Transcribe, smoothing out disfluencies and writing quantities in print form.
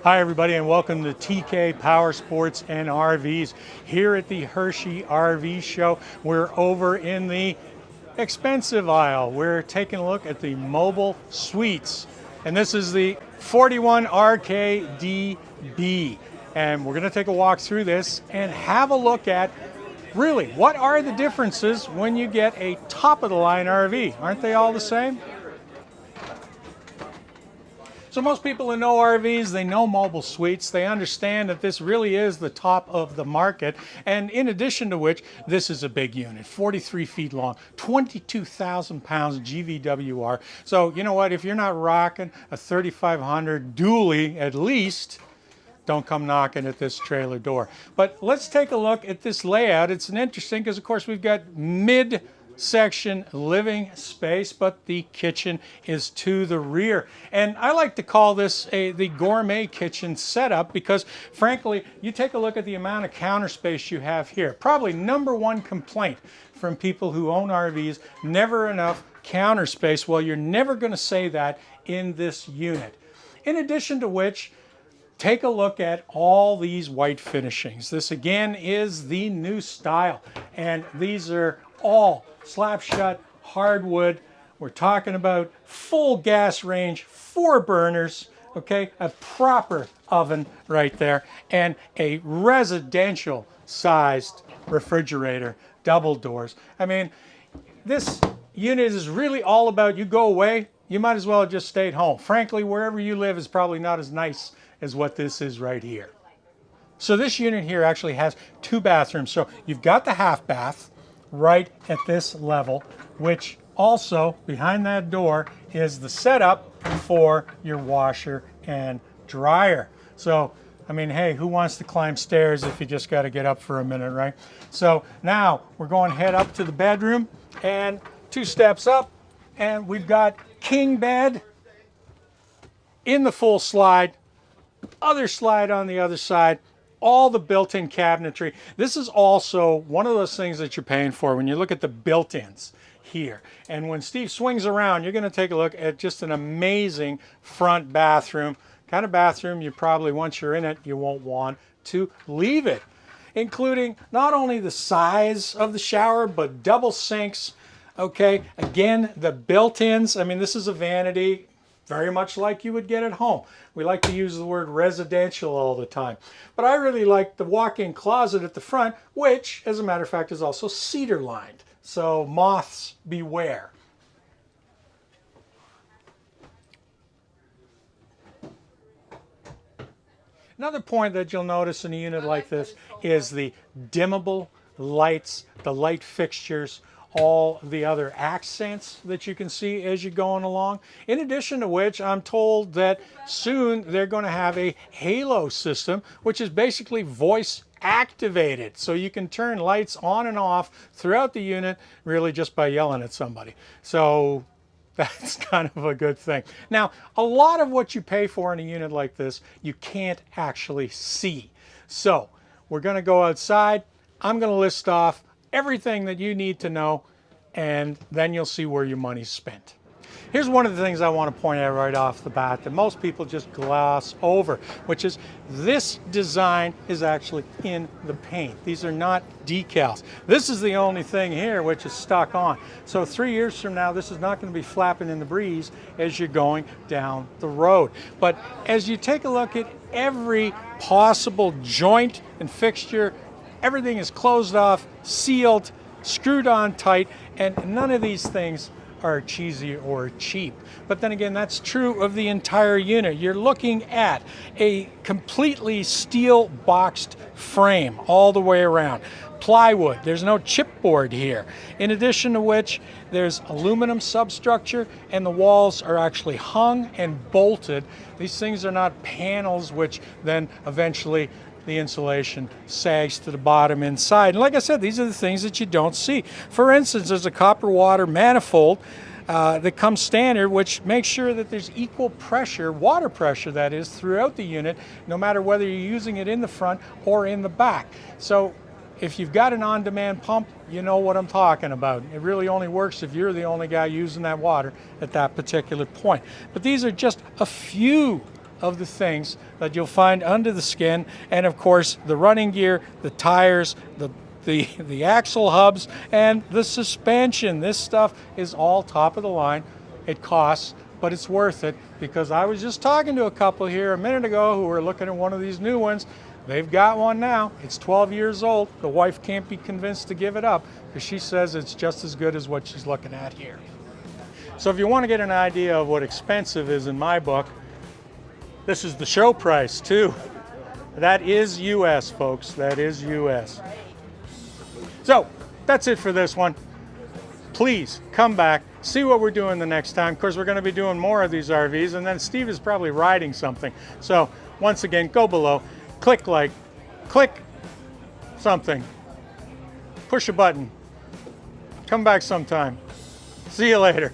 Hi everybody and welcome to TK Power Sports and RVs here at the Hershey RV Show. We're over in the expensive aisle. We're taking a look at the mobile suites, and this is the 41 RKDB, and we're going to take a walk through this and have a look at really what are the differences when you get a top of the line RV. Aren't they all the same? So most people who know RVs, they know mobile suites. They understand that this really is the top of the market. And in addition to which, this is a big unit, 43 feet long, 22,000 pounds GVWR. So you know what, if you're not rocking a 3,500 dually at least, don't come knocking at this trailer door. But let's take a look at this layout. It's an interesting because of course we've got mid-section living space, but the kitchen is to the rear. And I like to call this the gourmet kitchen setup because frankly, you take a look at the amount of counter space you have here. Probably number one complaint from people who own RVs, never enough counter space. Well, you're never going to say that in this unit. In addition to which, take a look at all these white finishings. This again is the new style, and these are all slap shut hardwood. We're talking about full gas range, 4 burners, okay, a proper oven right there, and a residential sized refrigerator, double doors. I mean, this unit is really all about you go away, you might as well have just stayed home. Frankly, wherever you live is probably not as nice as what this is right here. So this unit here actually has 2 bathrooms. So you've got the half bath right at this level, which also behind that door is the setup for your washer and dryer. So, I mean, hey, who wants to climb stairs if you just got to get up for a minute, right? So now we're going to head up to the bedroom and 2 steps up, and we've got king bed in the full slide, other slide on the other side, all the built-in cabinetry. This is also one of those things that you're paying for when you look at the built-ins here. And when Steve swings around, you're going to take a look at just an amazing front bathroom. Kind of bathroom you probably, once you're in it, you won't want to leave it. Including not only the size of the shower, but double sinks. Okay, again, the built-ins. I mean, this is a vanity, very much like you would get at home. We like to use the word residential all the time. But I really like the walk-in closet at the front, which, as a matter of fact, is also cedar lined. So moths beware. Another point that you'll notice in a unit like this is the dimmable lights, the light fixtures, all the other accents that you can see as you're going along. In addition to which, I'm told that soon they're going to have a halo system, which is basically voice activated. So you can turn lights on and off throughout the unit really just by yelling at somebody. So that's kind of a good thing. Now, a lot of what you pay for in a unit like this, you can't actually see. So we're going to go outside. I'm going to list off everything that you need to know, and then you'll see where your money's spent. Here's one of the things I want to point out right off the bat that most people just gloss over, which is this design is actually in the paint. These are not decals. This is the only thing here which is stuck on. So 3 years from now, this is not going to be flapping in the breeze as you're going down the road. But as you take a look at every possible joint and fixture, everything is closed off, sealed, screwed on tight, and none of these things are cheesy or cheap. But then again, that's true of the entire unit. You're looking at a completely steel boxed frame all the way around. Plywood, there's no chipboard here. In addition to which, there's aluminum substructure, and the walls are actually hung and bolted. These things are not panels which then eventually the insulation sags to the bottom inside. And like I said, these are the things that you don't see. For instance, there's a copper water manifold that comes standard, which makes sure that there's equal pressure, water pressure that is, throughout the unit, no matter whether you're using it in the front or in the back. So if you've got an on-demand pump, you know what I'm talking about. It really only works if you're the only guy using that water at that particular point. But these are just a few of the things that you'll find under the skin, and of course the running gear, the tires, the axle hubs, and the suspension. This stuff is all top of the line. It costs, but it's worth it, because I was just talking to a couple here a minute ago who were looking at one of these new ones. They've got one now. It's 12 years old. The wife can't be convinced to give it up because she says it's just as good as what she's looking at here. So if you want to get an idea of what expensive is in my book, this is the show price too. That is US, folks. That is US. So that's it for this one. Please come back, see what we're doing the next time. Of course, we're going to be doing more of these RVs, and then Steve is probably riding something. So once again, go below, click like, click something, push a button, come back sometime. See you later.